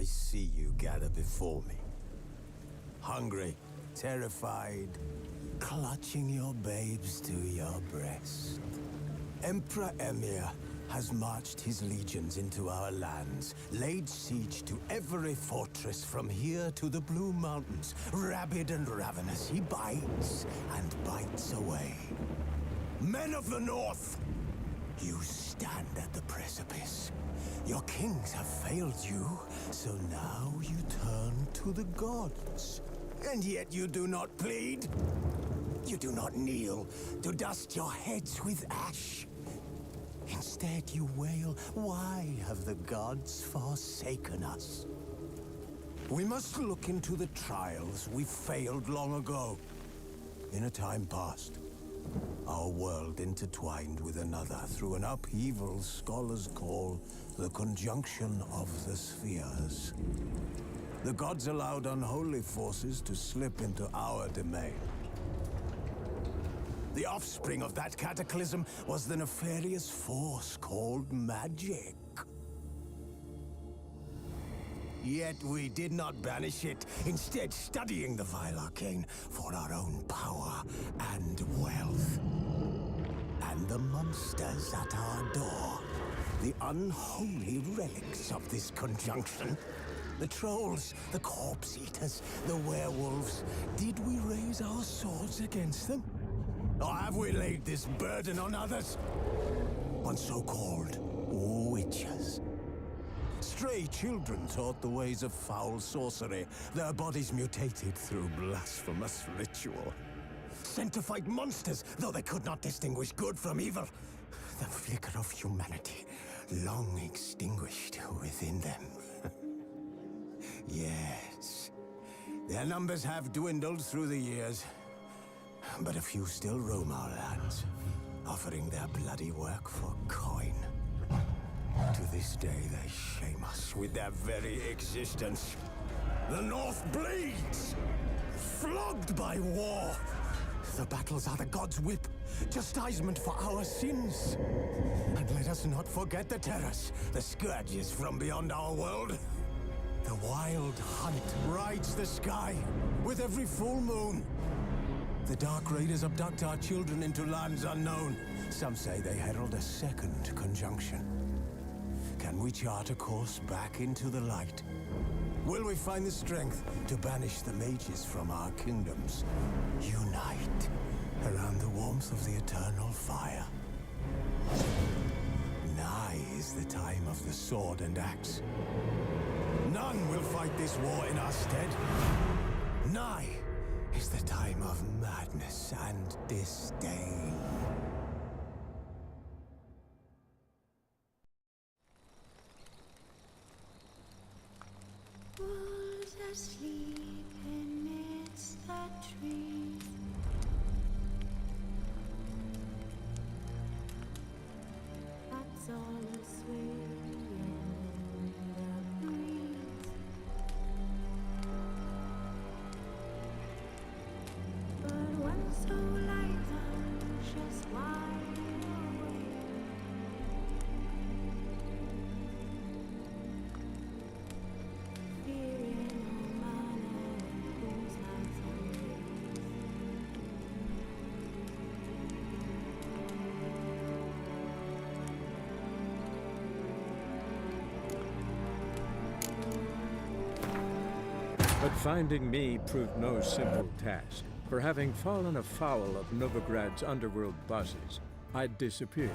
see you gather before me. Hungry, terrified, clutching your babes to your breast. Emperor Emir has marched his legions into our lands, laid siege to every fortress from here to the Blue Mountains. Rabid and ravenous, he bites and bites away. Men of the North, you stand at the precipice. Your kings have failed you, so now you turn to the gods. And yet you do not plead. You do not kneel to dust your heads with ash. Instead you wail, why have the gods forsaken us? We must look into the trials we failed long ago. In a time past, our world intertwined with another through an upheaval scholars call the conjunction of the spheres. The gods allowed unholy forces to slip into our domain. The offspring of that cataclysm was the nefarious force called magic. Yet we did not banish it, instead studying the vile arcane for our own power and wealth. And the monsters at our door, the unholy relics of this conjunction. The trolls, the corpse-eaters, the werewolves. Did we raise our swords against them? Or have we laid this burden on others? On so-called witches. Stray children taught the ways of foul sorcery, their bodies mutated through blasphemous ritual. Sent to fight monsters, though they could not distinguish good from evil. The flicker of humanity, long extinguished within them. Yes, their numbers have dwindled through the years. But a few still roam our lands, offering their bloody work for coin. To this day, they shame us with their very existence. The North bleeds, flogged by war. The battles are the gods' whip, chastisement for our sins. And let us not forget the terrors, the scourges from beyond our world. The wild hunt rides the sky with every full moon. The Dark Raiders abduct our children into lands unknown. Some say they herald a second conjunction. Can we chart a course back into the light? Will we find the strength to banish the mages from our kingdoms? Unite around the warmth of the eternal fire. Nigh is the time of the sword and axe. None will fight this war in our stead. Nigh is the time of madness and disdain. Wolves asleep amidst the trees. Bats all aswing in the breeze. But one so light anxious wide awake. Fearing no man whose hands But finding me proved no simple task. For having fallen afoul of Novigrad's underworld bosses, I'd disappeared.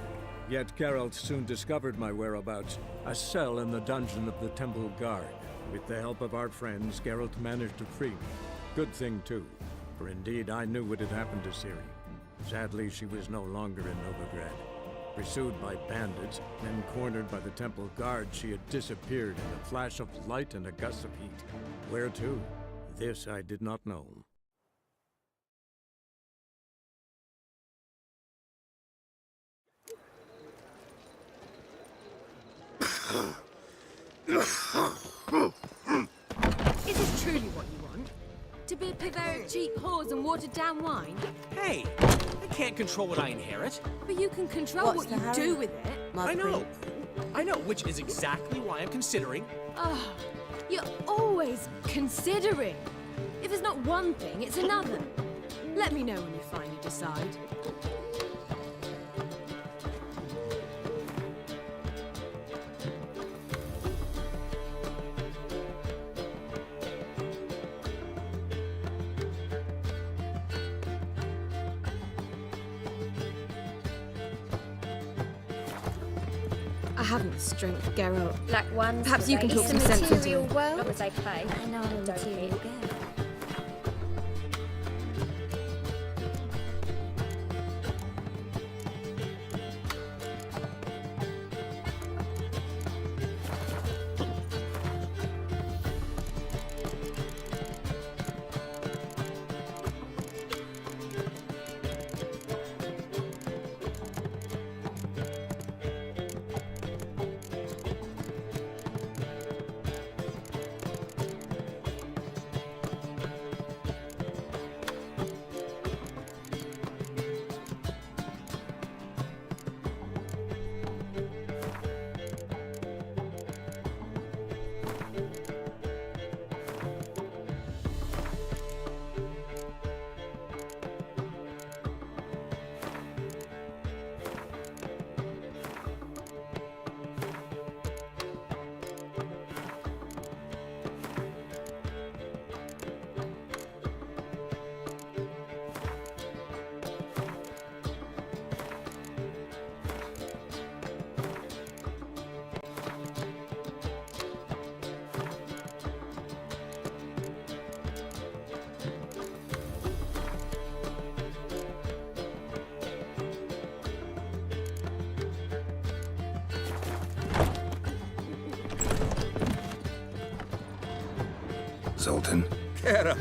Yet Geralt soon discovered my whereabouts, a cell in the dungeon of the Temple Guard. With the help of our friends, Geralt managed to free me. Good thing too, for indeed I knew what had happened to Ciri. Sadly, she was no longer in Novigrad. Pursued by bandits, then cornered by the Temple Guard, she had disappeared in a flash of light and a gust of heat. Where to? This I did not know. Is this truly what you want? To be a purveyor of cheap whores and watered-down wine? Hey, I can't control what I inherit. But you can control what you do with it. I know, which is exactly why I'm considering... Oh, You're always considering. If it's not one thing, it's another. Let me know when you finally decide. I haven't the strength, Geralt. Like one. Perhaps you can talk some It's a sense into material me. world. Long as I pay. I know a material girl. Zoltan. Kara.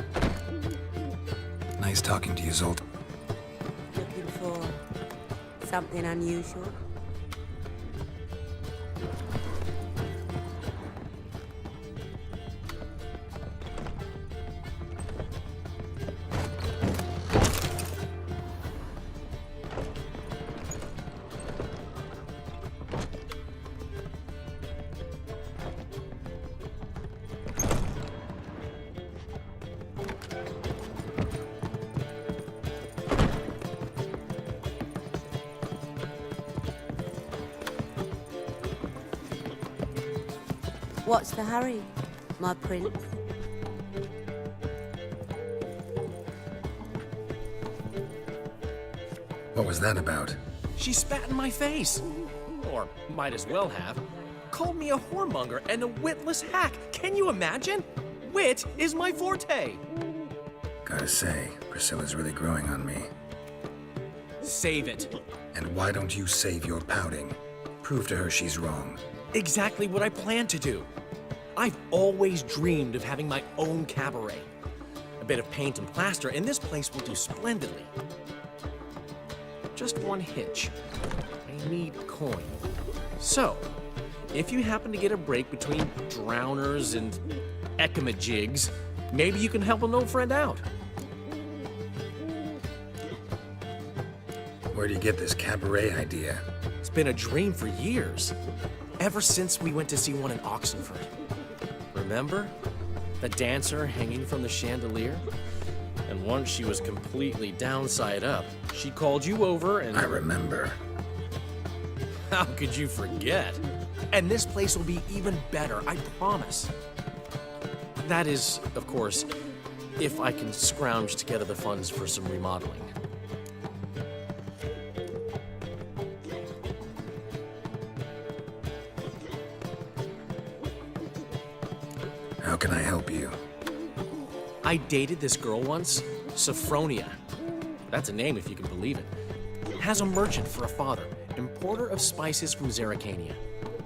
Nice talking to you, Zoltan. Looking for something unusual? What's the hurry, my prince? What was that about? She spat in my face. Or might as well have. Called me a whoremonger and a witless hack. Can you imagine? Wit is my forte. Gotta say, Priscilla's really growing on me. Save it. And why don't you save your pouting? Prove to her she's wrong. Exactly what I plan to do. I've always dreamed of having my own cabaret. A bit of paint and plaster, and this place will do splendidly. Just one hitch. I need coin. So, if you happen to get a break between drowners and ekamajigs, maybe you can help an old friend out. Where do you get this cabaret idea? It's been a dream for years. Ever since we went to see one in Oxenford. Remember? The dancer hanging from the chandelier? And once she was completely downside up, she called you over and... I remember. How could you forget? And this place will be even better, I promise. That is, of course, if I can scrounge together the funds for some remodeling. How can I help you? I dated this girl once, Sophronia. That's a name if you can believe it. Has a merchant for a father, importer of spices from Zerrikania.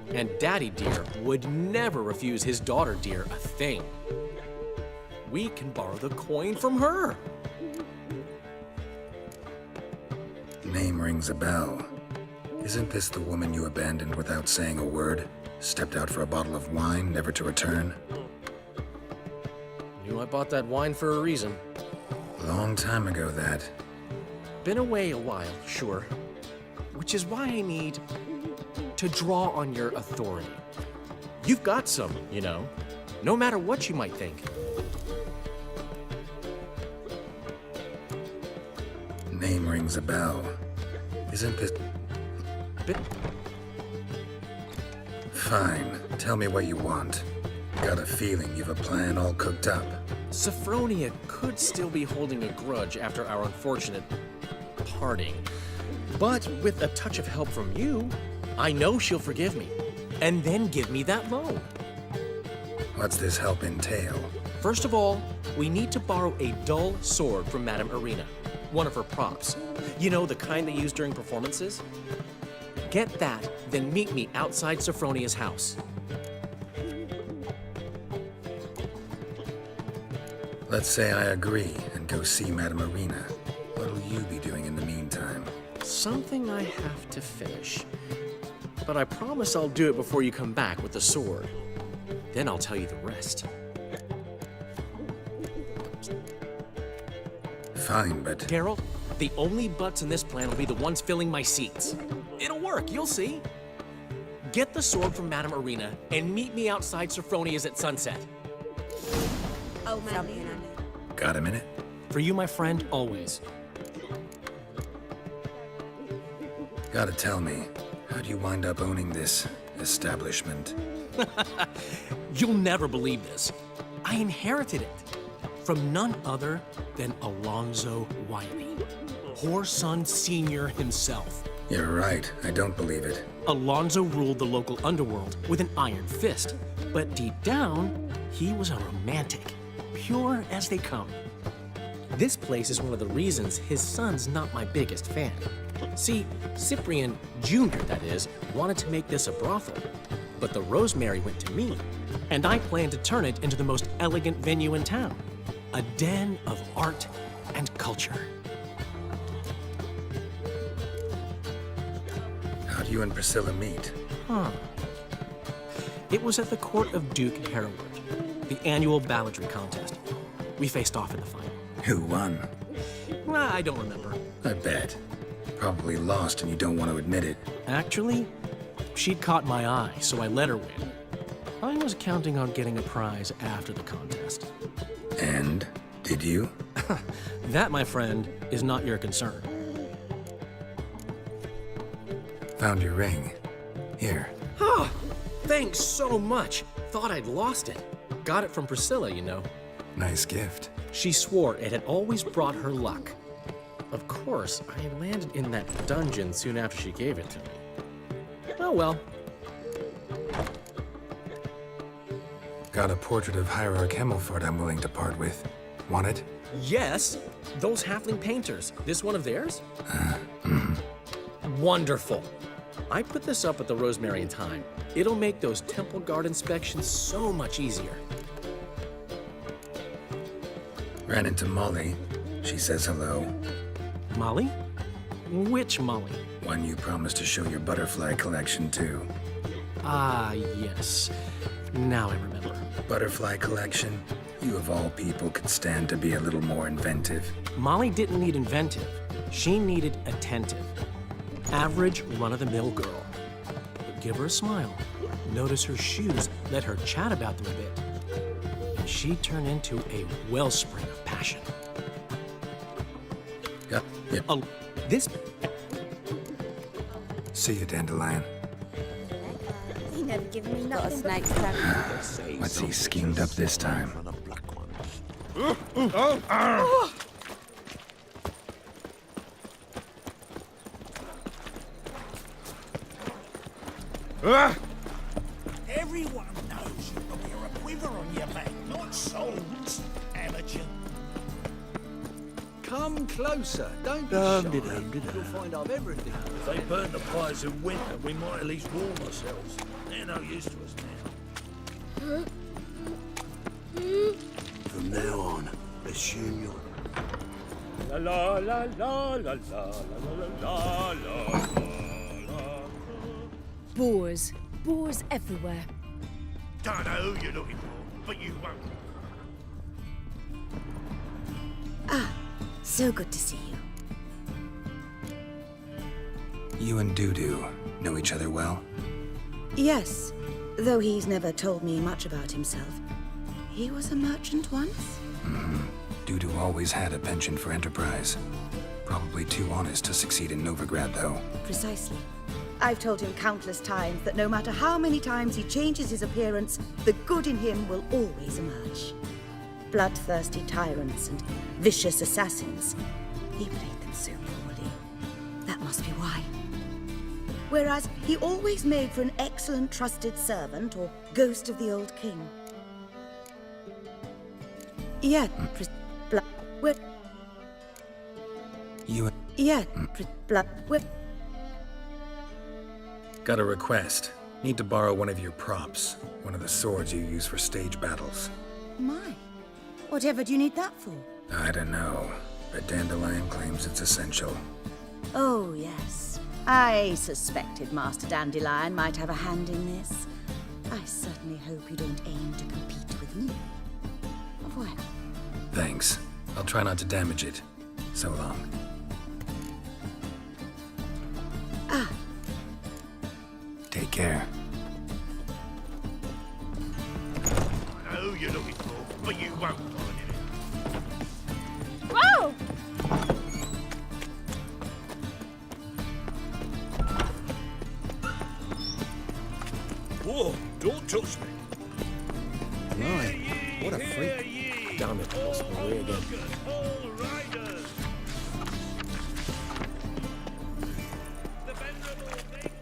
And Daddy Dear would never refuse his daughter Dear a thing. We can borrow the coin from her. Name rings a bell. Isn't this the woman you abandoned without saying a word? Stepped out for a bottle of wine, never to return? Knew I bought that wine for a reason. Long time ago, that. Been away a while, sure. Which is why I need to draw on your authority. You've got some, you know. no matter what you might think. Name rings a bell. Isn't this... But Fine. Tell me what you want. Got a feeling you've a plan all cooked up. Sophronia could still be holding a grudge after our unfortunate parting. But with a touch of help from you, I know she'll forgive me. And then give me that loan. What's this help entail? First of all, we need to borrow a dull sword from Madame Arena. One of her props. You know, the kind they use during performances? Get that, then meet me outside Sophronia's house. Let's say I agree and go see Madame Arena. What'll you be doing in the meantime? Something I have to finish. But I promise I'll do it before you come back with the sword. Then I'll tell you the rest. Fine, but... Geralt, the only butts in this plan will be the ones filling my seats. It'll work, you'll see. Get the sword from Madame Arena and meet me outside Sophronia's at sunset. Oh, something I know. Got a minute? For you, my friend, always. Gotta tell me, how do you wind up owning this establishment? You'll never believe this. I inherited it from none other than Alonzo Wiley, Whoreson Sr. himself. You're right, I don't believe it. Alonzo ruled the local underworld with an iron fist, but deep down, he was a romantic, pure as they come. This place is one of the reasons his son's not my biggest fan. See, Cyprian Jr., that is, wanted to make this a brothel, but the Rosemary went to me, and I planned to turn it into the most elegant venue in town, a den of art and culture. How do you and Priscilla meet? It was at the court of Duke Hereward, the annual balladry contest. We faced off in the final. Who won? I don't remember. I bet. Probably lost and you don't want to admit it. Actually, she'd caught my eye, so I let her win. I was counting on getting a prize after the contest. And? Did you? That, my friend, is not your concern. Found your ring. Here. Oh, thanks so much. Thought I'd lost it. Got it from Priscilla, you know. Nice gift. She swore it had always brought her luck. Of course, I landed in that dungeon soon after she gave it to me. Oh well. Got a portrait of Hierarch Himmelford I'm willing to part with. Want it? Yes, those halfling painters. This one of theirs? Wonderful. I put this up at the Rosemary in time. It'll make those temple guard inspections so much easier. Ran into Molly. She says hello. Molly? Which Molly? One you promised to show your butterfly collection to. Ah, yes. Now I remember. Butterfly collection? You of all people could stand to be a little more inventive. Molly didn't need inventive. She needed attentive. Average, run-of-the-mill girl. But give her a smile. Notice her shoes. Let her chat about them a bit. And she'd turn into a wellspring of passion. Yep. This... See you, Dandelion. He never given me Got a nothing snake's tongue. What's he schemed up this time? Everyone knows you to wear a quiver on your back, not swords, amateur. Come closer, don't be shy. You'll find I've everything. If they burn the fires in winter, we might at least warm ourselves. They're no use to us now. From now on, assume you're... La la la la la la la la la la. Boars. Boars everywhere. Don't know who you're looking for, but you won't. So good to see you. You and Dudu know each other well? Yes, though he's never told me much about himself. He was a merchant once? Dudu always had a penchant for enterprise. Probably too honest to succeed in Novigrad, though. Precisely. I've told him countless times that no matter how many times he changes his appearance, the good in him will always emerge. Bloodthirsty tyrants and vicious assassins. He played them so poorly. That must be why. Whereas he always made for an excellent trusted servant or ghost of the old king. Yet, Got a request. Need to borrow one of your props. One of the swords you use for stage battles. My. Whatever do you need that for? I don't know, but Dandelion claims it's essential. Oh, yes. I suspected Master Dandelion might have a hand in this. I certainly hope you don't aim to compete with me. Au revoir. Thanks. I'll try not to damage it. So long. Ah. Take care. I know who you're looking for, but you won't find it. Whoa! Whoa, don't touch me. Right. What a freak. Damn it, lost my way again. All riders. The venerable nobleman.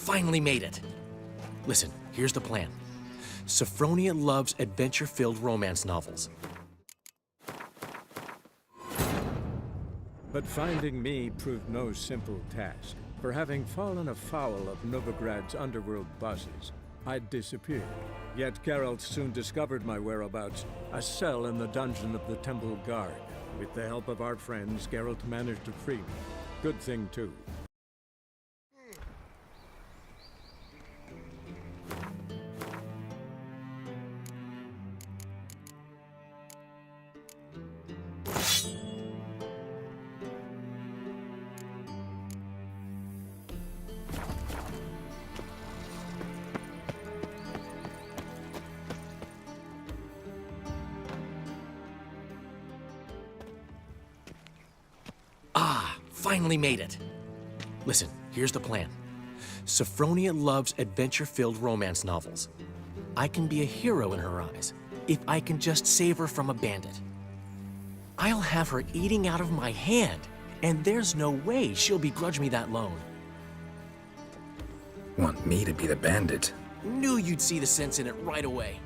Finally made it. Listen, here's the plan. Sophronia loves adventure-filled romance novels. But finding me proved no simple task. For having fallen afoul of Novigrad's underworld bosses, I'd disappeared. Yet Geralt soon discovered my whereabouts, a cell in the dungeon of the Temple Guard. With the help of our friends, Geralt managed to free me. Good thing, too. Finally made it. Listen, here's the plan. Sophronia loves adventure-filled romance novels. I can be a hero in her eyes if I can just save her from a bandit. I'll have her eating out of my hand, and there's no way she'll begrudge me that loan. Want me to be the bandit? Knew you'd see the sense in it right away.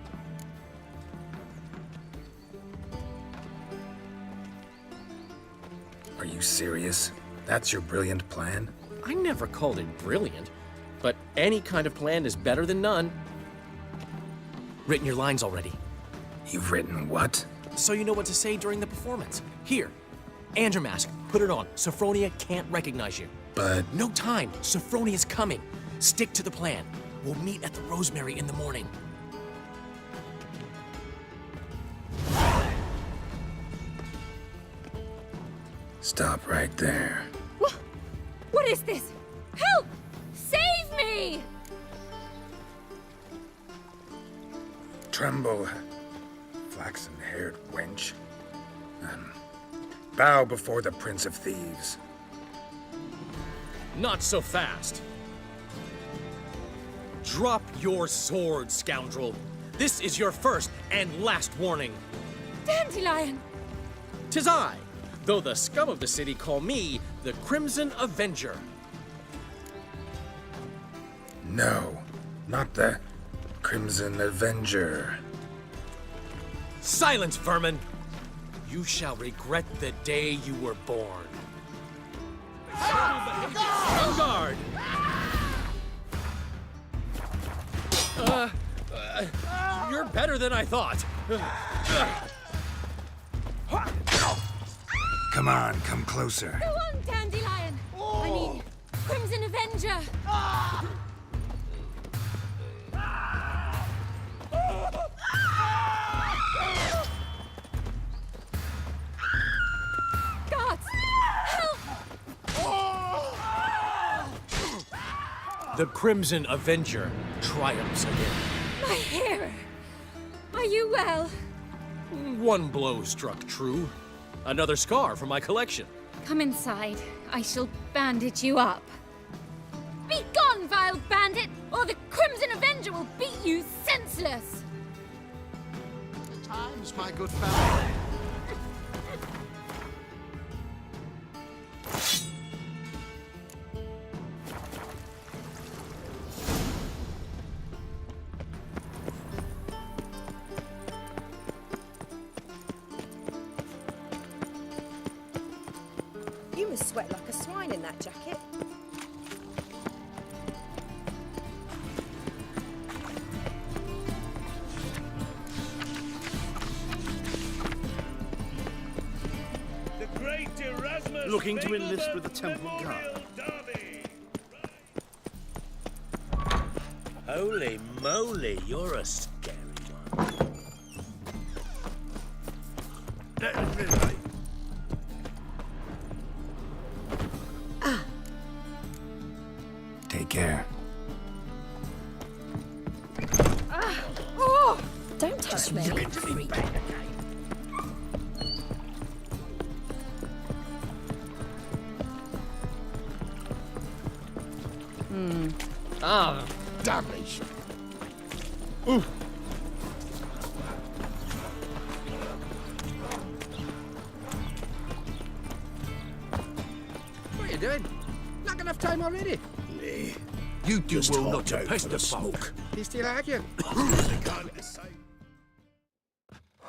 Are you serious? That's your brilliant plan? I never called it brilliant, but any kind of plan is better than none. Written your lines already, You've written what? so you know what to say during the performance. Here, and your mask. Put it on. Sophronia can't recognize you. But No time. Sophronia's coming. Stick to the plan. We'll meet at the Rosemary in the morning. stop right there. What is this? Help! Save me! Tremble, flaxen-haired wench. Bow before the Prince of Thieves. Not so fast. Drop your sword, scoundrel. This is your first and last warning. Dandelion! 'Tis I, though the scum of the city call me the Crimson Avenger. No, not the Crimson Avenger. Silence, vermin! You shall regret the day you were born. On guard! You're better than I thought. Come on, come closer. Go on, Dandelion! I mean, Crimson Avenger! Guards! Help! The Crimson Avenger triumphs again. My hero! Are you well? One blow struck true. Another scar from my collection. Come inside. I shall bandage you up. Be gone, vile bandit, or the Crimson Avenger will beat you senseless! Times, my good fellow. You must sweat like a swine in that jacket. The great Erasmus Looking to Fabled enlist Earth with the Temple Memorial Guard. Derby. Holy moly, you're a scary one. Take care. Oh! Don't touch me. Ah, Damnation. What are you doing? Not enough time already. Nay, you do well not to pester folk. He's still arguing.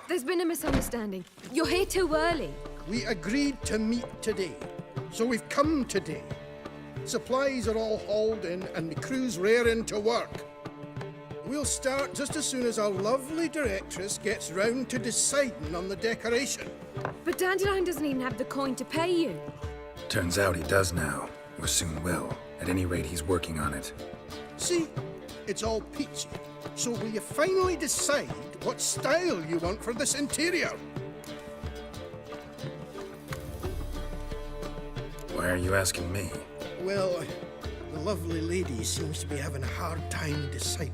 There's been a misunderstanding. You're here too early. We agreed to meet today, so we've come today. Supplies are all hauled in and the crew's raring to work. We'll start just as soon as our lovely directress gets round to deciding on the decoration. But Dandelion doesn't even have the coin to pay you. Turns out he does now, or soon will. At any rate, he's working on it. See, it's all peachy. So will you finally decide what style you want for this interior? Why are you asking me? Well, the lovely lady seems to be having a hard time deciding.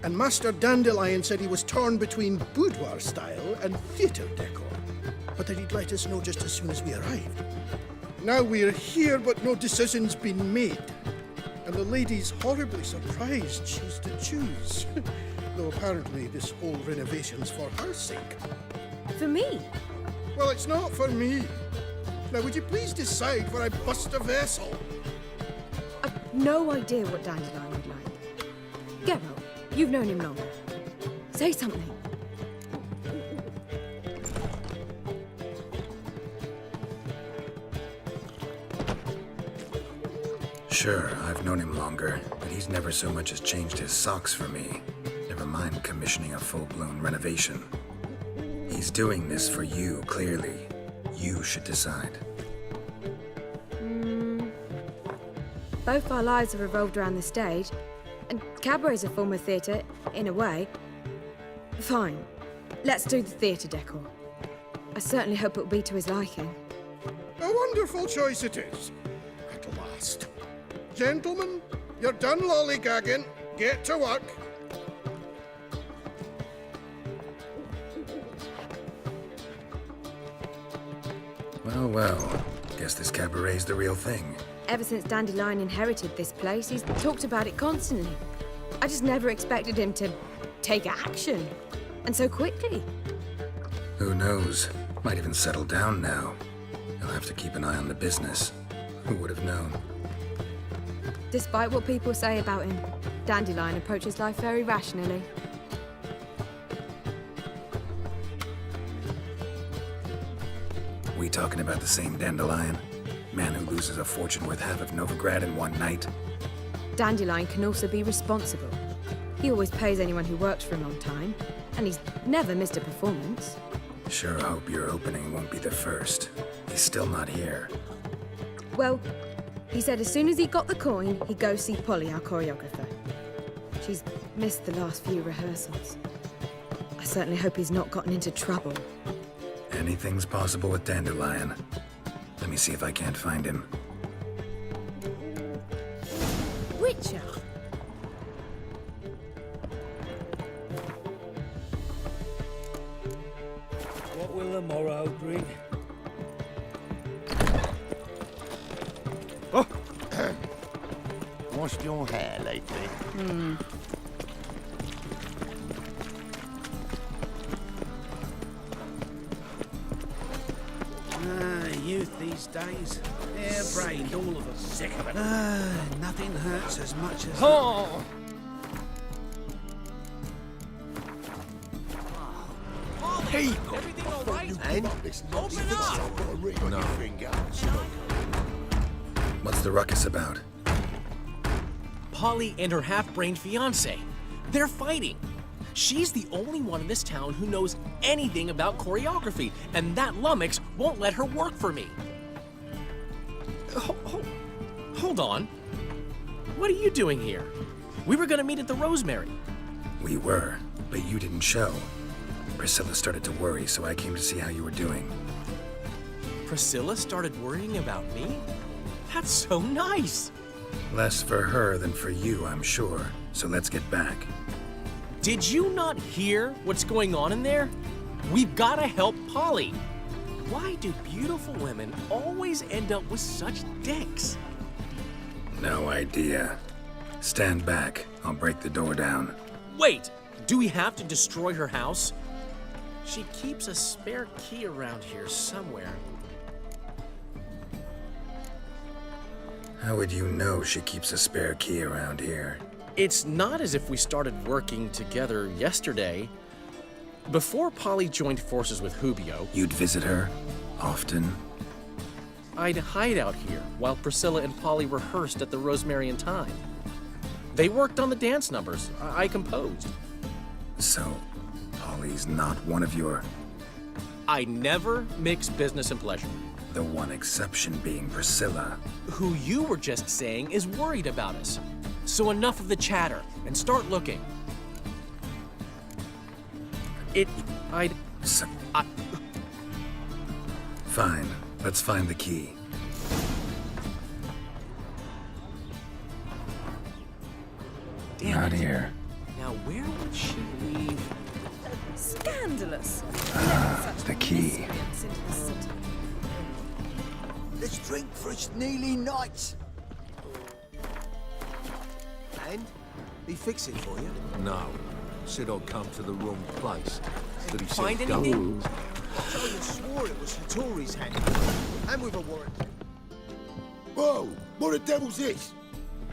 And Master Dandelion said he was torn between boudoir style and theatre decor, but that he'd let us know just as soon as we arrived. Now we're here, but no decision's been made. And the lady's horribly surprised she's to choose. Though apparently this whole renovation's for her sake. For me? Well, it's not for me. Now, would you please decide where I bust a vessel? I've no idea what Dandelion would like. Geralt, you've known him longer. Say something. Sure, I've known him longer, but he's never so much as changed his socks for me. Never mind commissioning a full-blown renovation. He's doing this for you, clearly. You should decide. Both our lives have revolved around the stage, and cabaret's a form of theatre, in a way. Fine. Let's do the theatre decor. I certainly hope it'll be to his liking. A wonderful choice it is. At last. Gentlemen, you're done lollygagging. Get to work. Well, well. Guess this cabaret's the real thing. Ever since Dandelion inherited this place, he's talked about it constantly. I just never expected him to take action. And so quickly. Who knows? Might even settle down now. He'll have to keep an eye on the business. Who would have known? Despite what people say about him, Dandelion approaches life very rationally. We talking about the same Dandelion? Man who loses a fortune worth half of Novigrad in one night? Dandelion can also be responsible. He always pays anyone who works for him on time, and he's never missed a performance. Sure hope your opening won't be the first. He's still not here. Well, he said as soon as he got the coin, he'd go see Polly, our choreographer. She's missed the last few rehearsals. I certainly hope he's not gotten into trouble. Anything's possible with Dandelion. Let me see if I can't find him. Witcher? What will the morrow bring? Oh! Washed your hair lately? Youth these days. Hair-brained, all of them. Sick of it. Nothing hurts as much as... Oh! People! Everything all right? And? Open up! No. What's the ruckus about? Polly and her half-brained fiancé. They're fighting. She's the only one in this town who knows anything about choreography, and that lummox won't let her work for me. Hold on. What are you doing here? We were gonna meet at the Rosemary. We were, but you didn't show. Priscilla started to worry, so I came to see how you were doing. Priscilla started worrying about me? That's so nice. Less for her than for you, I'm sure. So let's get back. Did you not hear what's going on in there? We've gotta help Polly. Why do beautiful women always end up with such dicks? No idea. Stand back. I'll break the door down. Wait, do we have to destroy her house? She keeps a spare key around here somewhere. How would you know she keeps a spare key around here? It's not as if we started working together yesterday. Before Polly joined forces with Hubio, You'd visit her? Often? I'd hide out here while Priscilla and Polly rehearsed at the Rosemary in Time. They worked on the dance numbers. I composed. So, Polly's not one of your... I never mix business and pleasure. The one exception being Priscilla. Who you were just saying is worried about us. So enough of the chatter and start looking. So, fine. Let's find the key. Damn Not it. here. Now where would she leave? Scandalous. The key. Let's drink for it's nearly night. And? He fix it for you? No. Said I'd come to the wrong place. But he Find said anything? go. Charlie swore it was the Tories' hand. And with a warrant. Whoa! What the devil's this?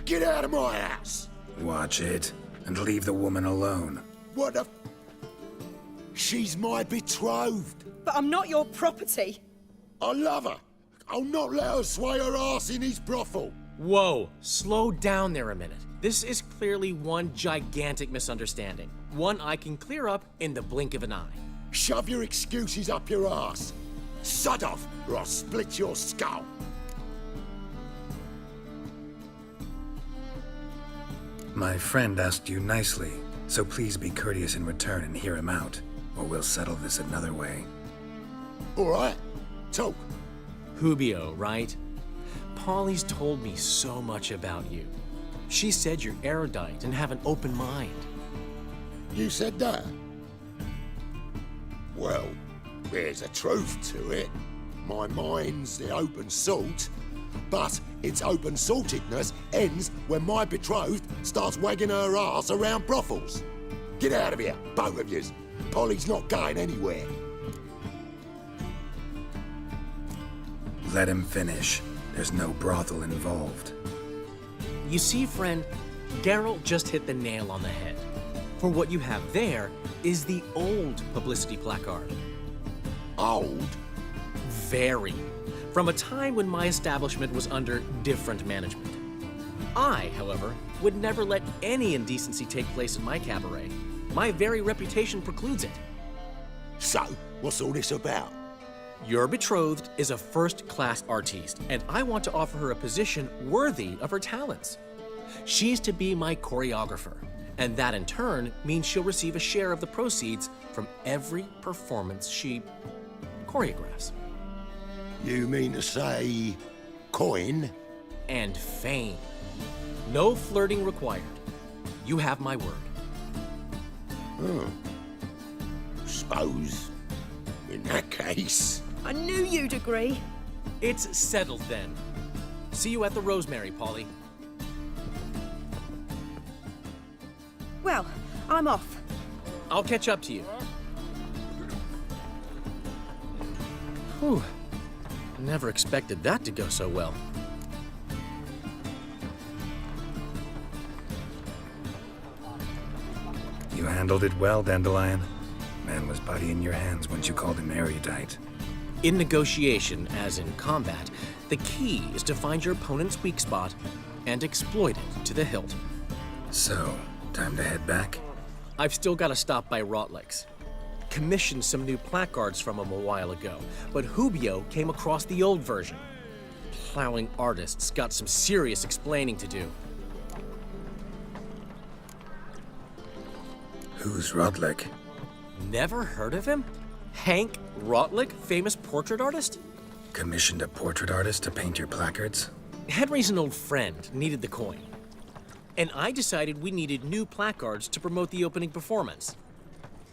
Get out of my house! Watch it, and leave the woman alone. What the... She's my betrothed. But I'm not your property. I love her. I'll not let her sway her ass in his brothel. Whoa, slow down there a minute. This is clearly one gigantic misunderstanding. One I can clear up in the blink of an eye. Shove your excuses up your ass. Sod off, or I'll split your skull. My friend asked you nicely, so please be courteous in return and hear him out, or we'll settle this another way. All right, talk. Hubio, right? Polly's told me so much about you. She said you're erudite and have an open mind. You said that? Well, there's a truth to it. My mind's the open salt, but its open saltedness ends when my betrothed starts wagging her ass around brothels. Get out of here, both of yous. Polly's not going anywhere. Let him finish. There's no brothel involved. You see, friend, Geralt just hit the nail on the head. For what you have there is the old publicity placard. Old? Very. From a time when my establishment was under different management. I, however, would never let any indecency take place in my cabaret. My very reputation precludes it. So, what's all this about? Your betrothed is a first-class artiste, and I want to offer her a position worthy of her talents. She's to be my choreographer, and that in turn means she'll receive a share of the proceeds from every performance she choreographs. You mean to say coin? And fame. No flirting required. You have my word. Suppose, in that case... I knew you'd agree. It's settled then. See you at the Rosemary, Polly. Well, I'm off. I'll catch up to you. Whew. Never expected that to go so well. You handled it well, Dandelion. Man was body in your hands once you called him erudite. In negotiation, as in combat, the key is to find your opponent's weak spot and exploit it to the hilt. So, time to head back? I've still got to stop by Rotlick's. Commissioned some new placards from him a while ago, but Hubio came across the old version. Plowing artists got some serious explaining to do. Who's Rotlick? Never heard of him? Hank Rotlick, famous portrait artist? Commissioned a portrait artist to paint your placards? Henry's an old friend, needed the coin. And I decided we needed new placards to promote the opening performance.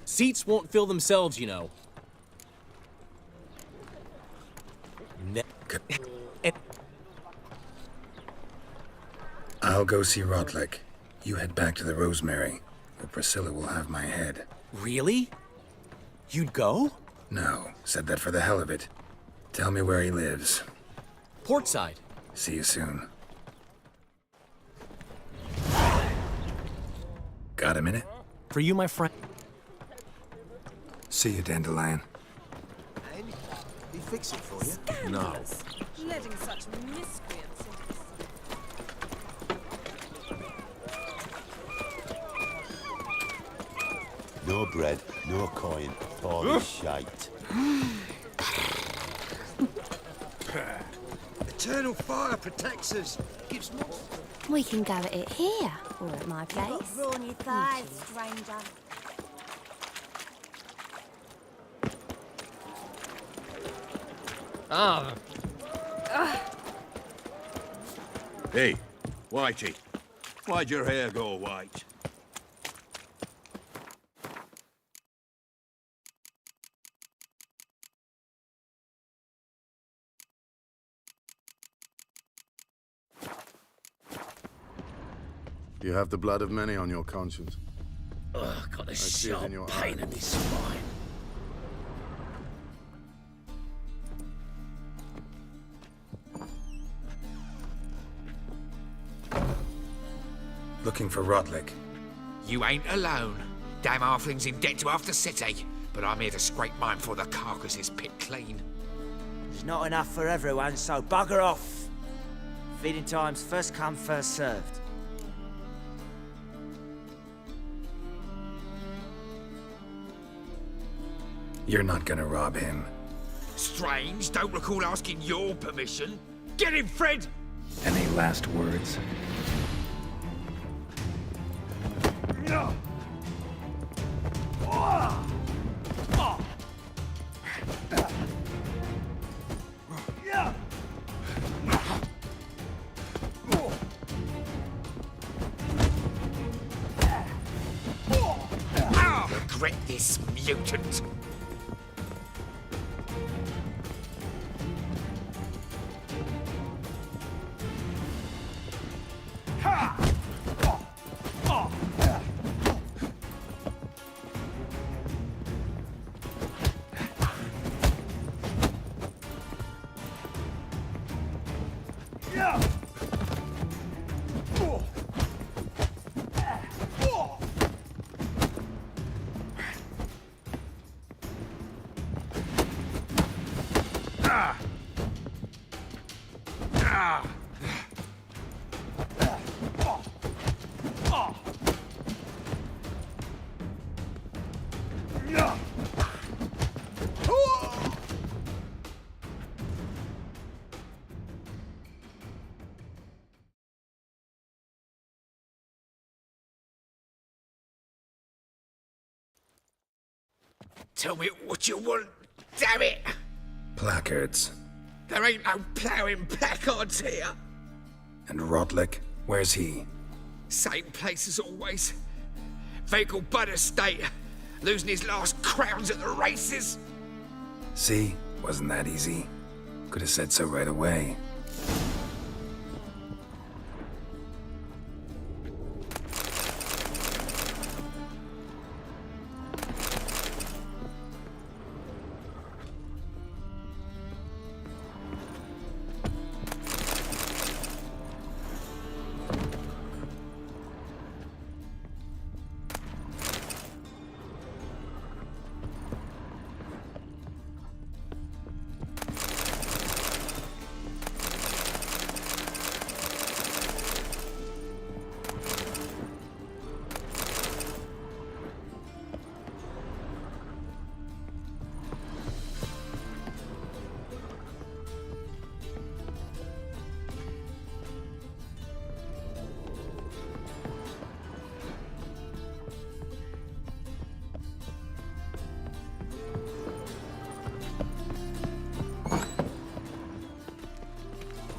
Seats won't fill themselves, you know. I'll go see Rotlick. You head back to the Rosemary, or Priscilla will have my head. Really? You'd go? No, said that for the hell of it. Tell me where he lives. Portside. See you soon. Got a minute? For you, my friend. See you, Dandelion. Amy, he fix it for you? No. Letting such miscreants into the... No bread, no coin, all shite. Eternal fire protects us. Gives more. We can go at it here, or at my place. Brawny thighs, stranger. Ah. Hey, Whitey, why'd your hair go white? You have the blood of many on your conscience. Ugh, got a see it sharp in your pain eye. in my spine. Looking for Rotlick. You ain't alone. Damn halfling's in debt to half the city, but I'm here to scrape mine before the carcass is picked clean. There's not enough for everyone, so bugger off. Feeding time's first come, first served. You're not gonna rob him. Strange, don't recall asking your permission. Get him, Fred! Any last words? I'll regret this, mutant. Tell me what you want, damn it! Placards. There ain't no ploughing placards here. And Rodlick, where's he? Same place as always. Vehicle bud estate. Losing his last crowns at the races. See? Wasn't that easy? Could have said so right away.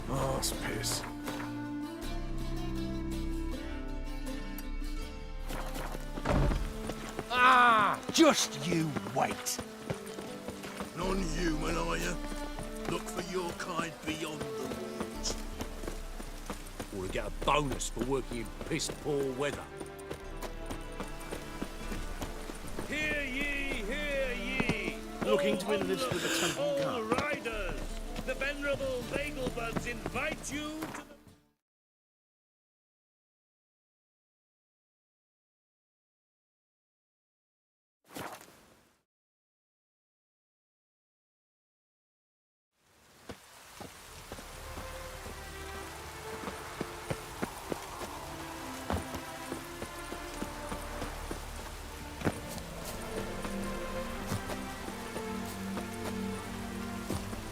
Arse piss. Ah! Just you wait. Non-human, are you? Look for your kind beyond the walls. Or to get a bonus for working in piss-poor weather. Hear ye, hear ye! Looking to enlist with the Temple all Guard. riders! The venerable Vagelbuds invite you to the...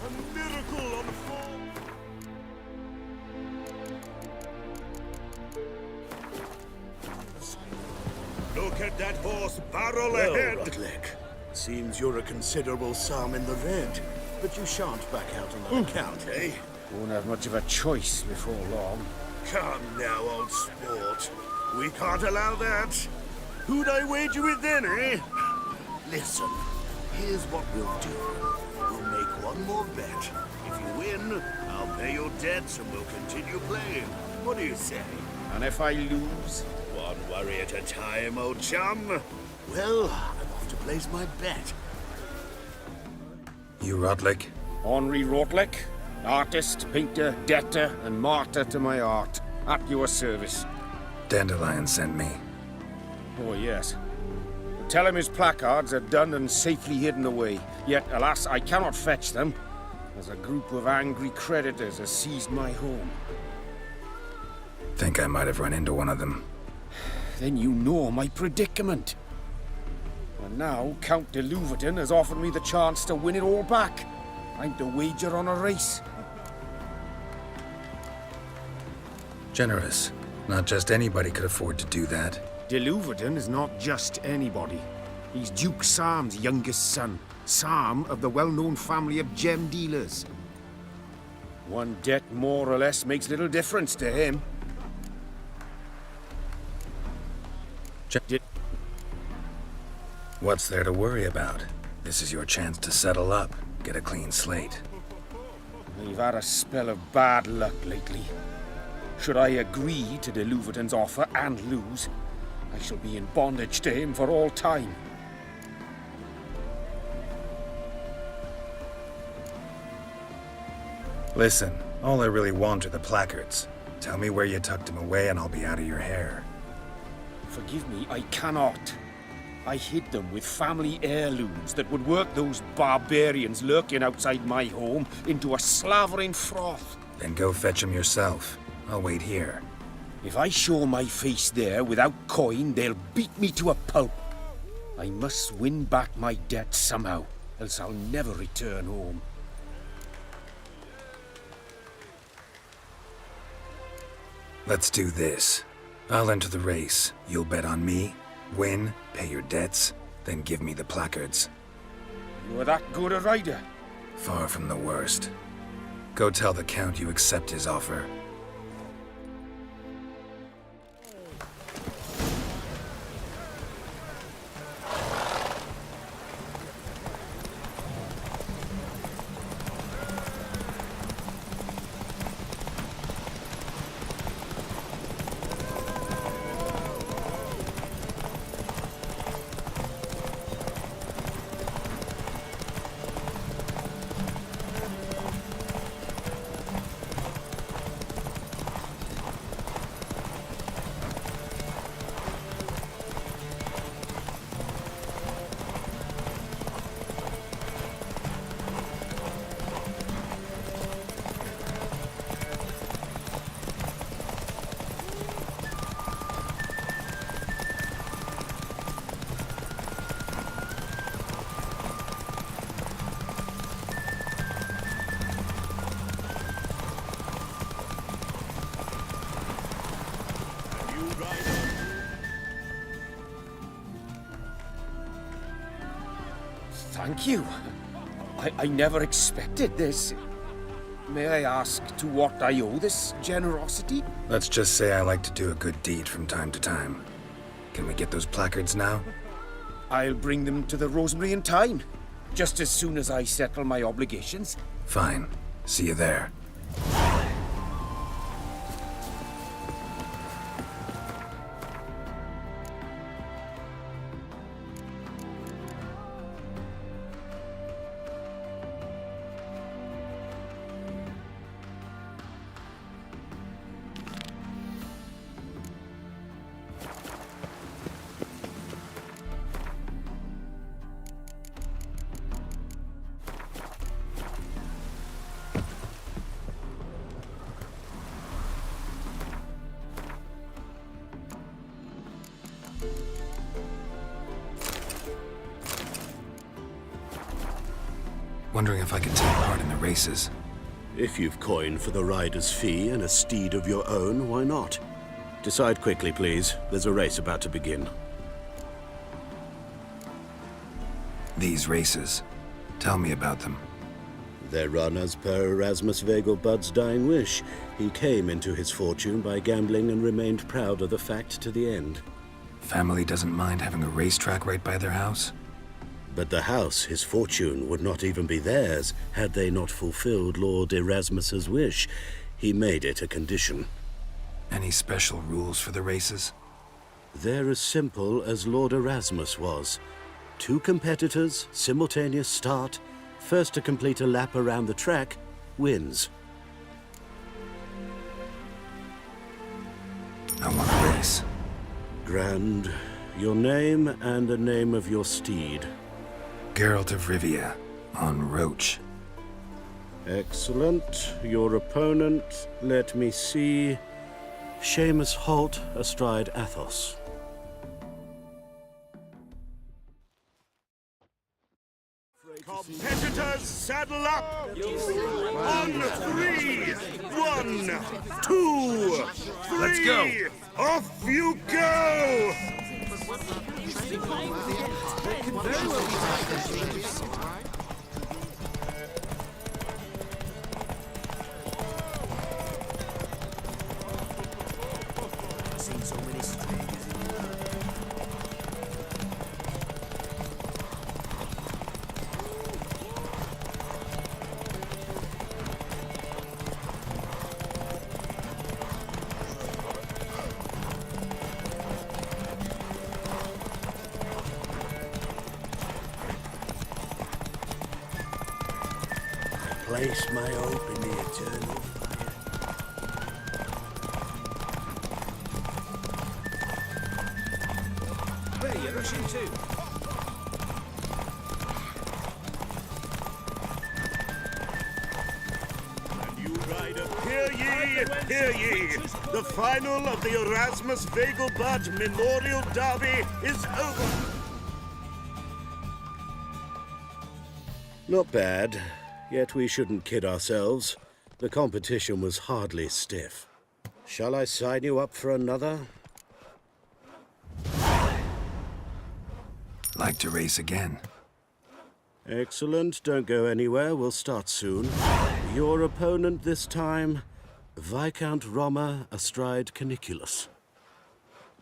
A miracle on the floor! Look at that horse barrel ahead! Rodlick, seems you're a considerable sum in the red, but you shan't back out on that account, eh? Won't have much of a choice before long. Come now, old sport. We can't allow that. Who'd I wager with then, eh? Listen, here's what we'll do. We'll make one more bet. If you win, I'll pay your debts and we'll continue playing. What do you say? And if I lose? One worry at a time, old chum. Well, I'm off to place my bet. You Rodlick? Henri Rodlick, artist, painter, debtor, and martyr to my art. At your service. Dandelion sent me. Oh, yes. Tell him his placards are done and safely hidden away. Yet, alas, I cannot fetch them, as a group of angry creditors has seized my home. Think I might have run into one of them. Then you know my predicament. And now Count de Louverton has offered me the chance to win it all back. I'm to wager on a race. Generous. Not just anybody could afford to do that. De Louverton is not just anybody. He's Duke Sam's youngest son. Sam of the well-known family of gem dealers. One debt more or less makes little difference to him. What's there to worry about? This is your chance to settle up, get a clean slate. I've had a spell of bad luck lately. Should I agree to de Louverton's offer and lose, I shall be in bondage to him for all time. Listen, all I really want are the placards. Tell me where you tucked them away and I'll be out of your hair. Forgive me, I cannot. I hid them with family heirlooms that would work those barbarians lurking outside my home into a slavering froth. Then go fetch them yourself. I'll wait here. If I show my face there without coin, they'll beat me to a pulp. I must win back my debt somehow, else I'll never return home. Let's do this. I'll enter the race. You'll bet on me, win, pay your debts, then give me the placards. You are that good a rider? Far from the worst. Go tell the Count you accept his offer. Thank you. I never expected this. May I ask to what I owe this generosity? Let's just say I like to do a good deed from time to time. Can we get those placards now? I'll bring them to the Rosemary in time, just as soon as I settle my obligations. Fine. See you there. Wondering if I could take part in the races. If you've coin for the rider's fee and a steed of your own, why not? Decide quickly, please. There's a race about to begin. These races. Tell me about them. They're run as per Erasmus Vegelbud's dying wish. He came into his fortune by gambling and remained proud of the fact to the end. Family doesn't mind having a racetrack right by their house? But the house, his fortune, would not even be theirs had they not fulfilled Lord Erasmus's wish. He made it a condition. Any special rules for the races? They're as simple as Lord Erasmus was. 2 competitors, simultaneous start. First to complete a lap around the track wins. I want a race. Grand. Your name and the name of your steed. Geralt of Rivia, on Roach. Excellent. Your opponent, let me see. Seamus Holt astride Athos. Competitors, saddle up! On 3! 1, 2, 3! Let's go! Off you go! Place my hope in the eternal fire. Where are you rushing to? Hear ye, hear ye! The final of the Erasmus Vegelbud Memorial Derby is over! Not bad. Yet we shouldn't kid ourselves. The competition was hardly stiff. Shall I sign you up for another? Like to race again? Excellent. Don't go anywhere. We'll start soon. Your opponent this time, Viscount Roma astride Caniculus.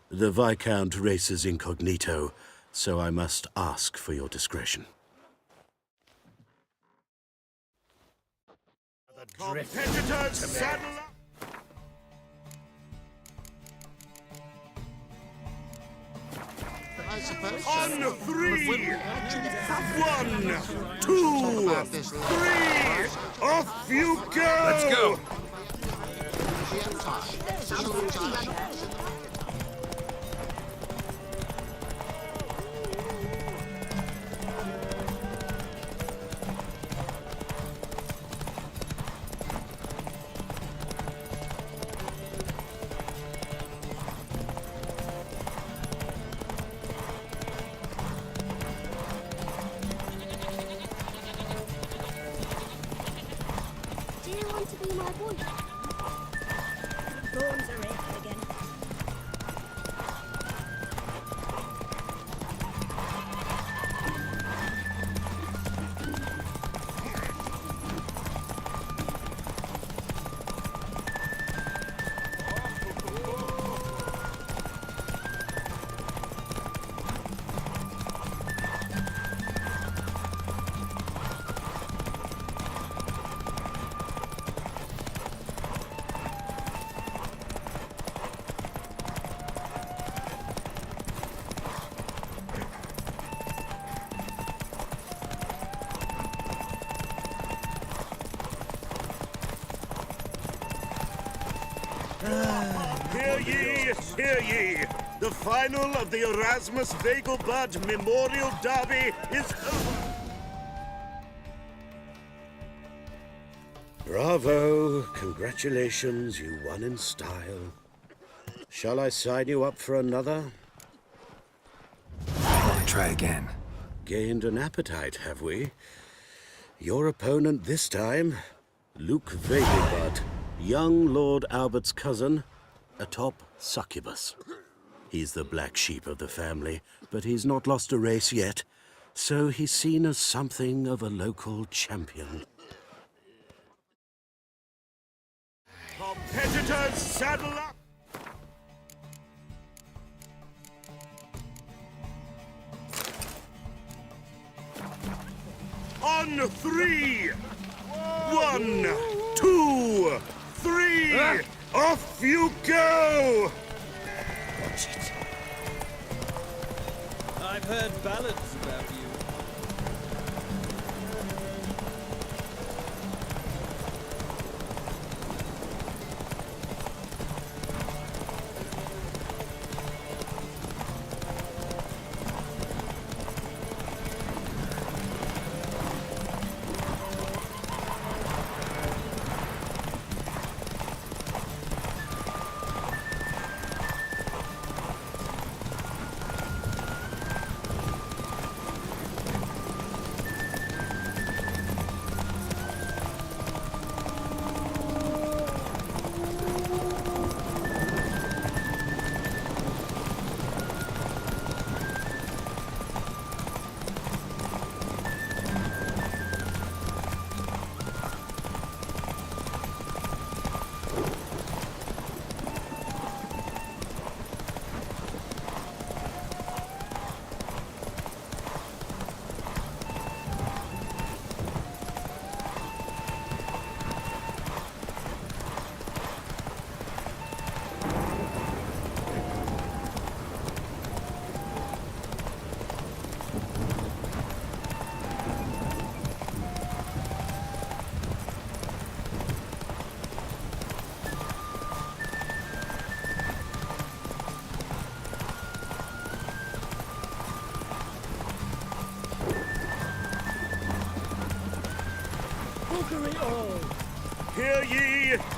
The Viscount races incognito, so I must ask for your discretion. Competitors, saddle up! On 3! 1, 2, 3! Off you go! Let's go! Do you want to be my boy? Thorns are aching again. Hear ye! The final of the Erasmus Vegelbud Memorial Derby is over! Bravo! Congratulations, you won in style. Shall I sign you up for another? I'll try again. Gained an appetite, have we? Your opponent this time, Luke Vegelbud, young Lord Albert's cousin, atop Succubus. He's the black sheep of the family, but he's not lost a race yet, so he's seen as something of a local champion. Competitors, saddle up! On 3! 1, 2, 3! Off you go! Watch it. I've heard ballads about you.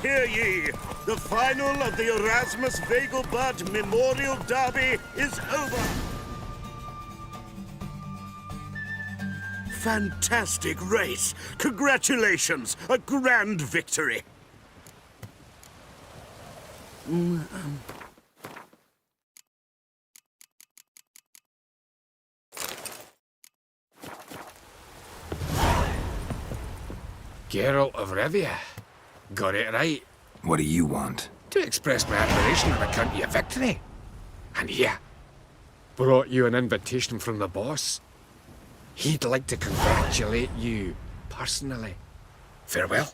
Hear ye! The final of the Erasmus Vegelbud Memorial Derby is over! Fantastic race! Congratulations! A grand victory! Geralt of Rivia. Got it right. What do you want? To express my admiration on account of your victory. And here, brought you an invitation from the boss. He'd like to congratulate you personally. Farewell.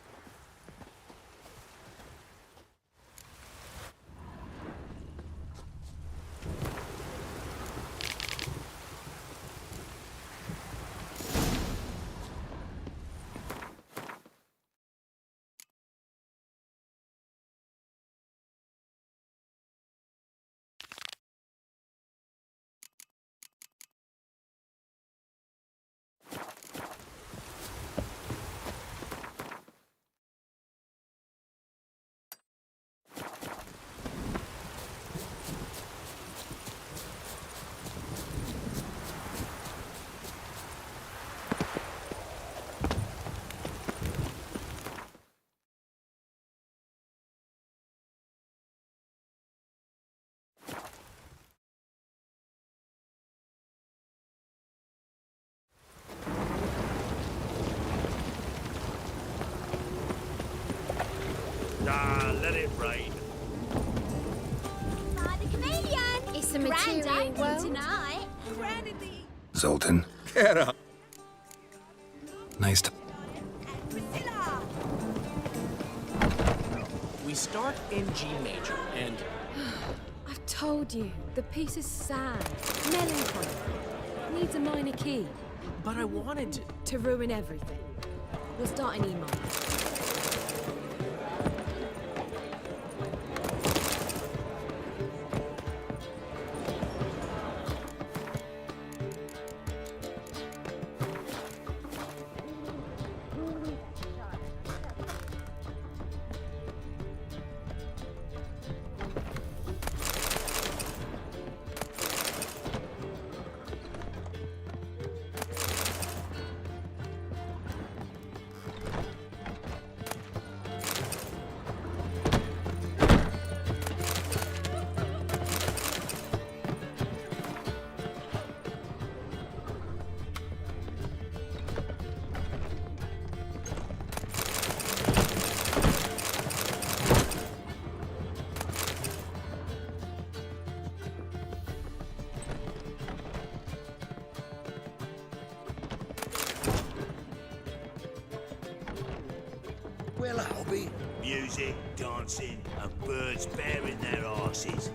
Nah, let it rain. The chameleon! It's a material world tonight. Zoltan. Get up. Nice to... We start in G major, and I've told you, the piece is sad, melancholy. Needs a minor key. but I wanted to ruin everything. We'll start in E minor. Well, I'll be music, dancing, and birds bearing their arses.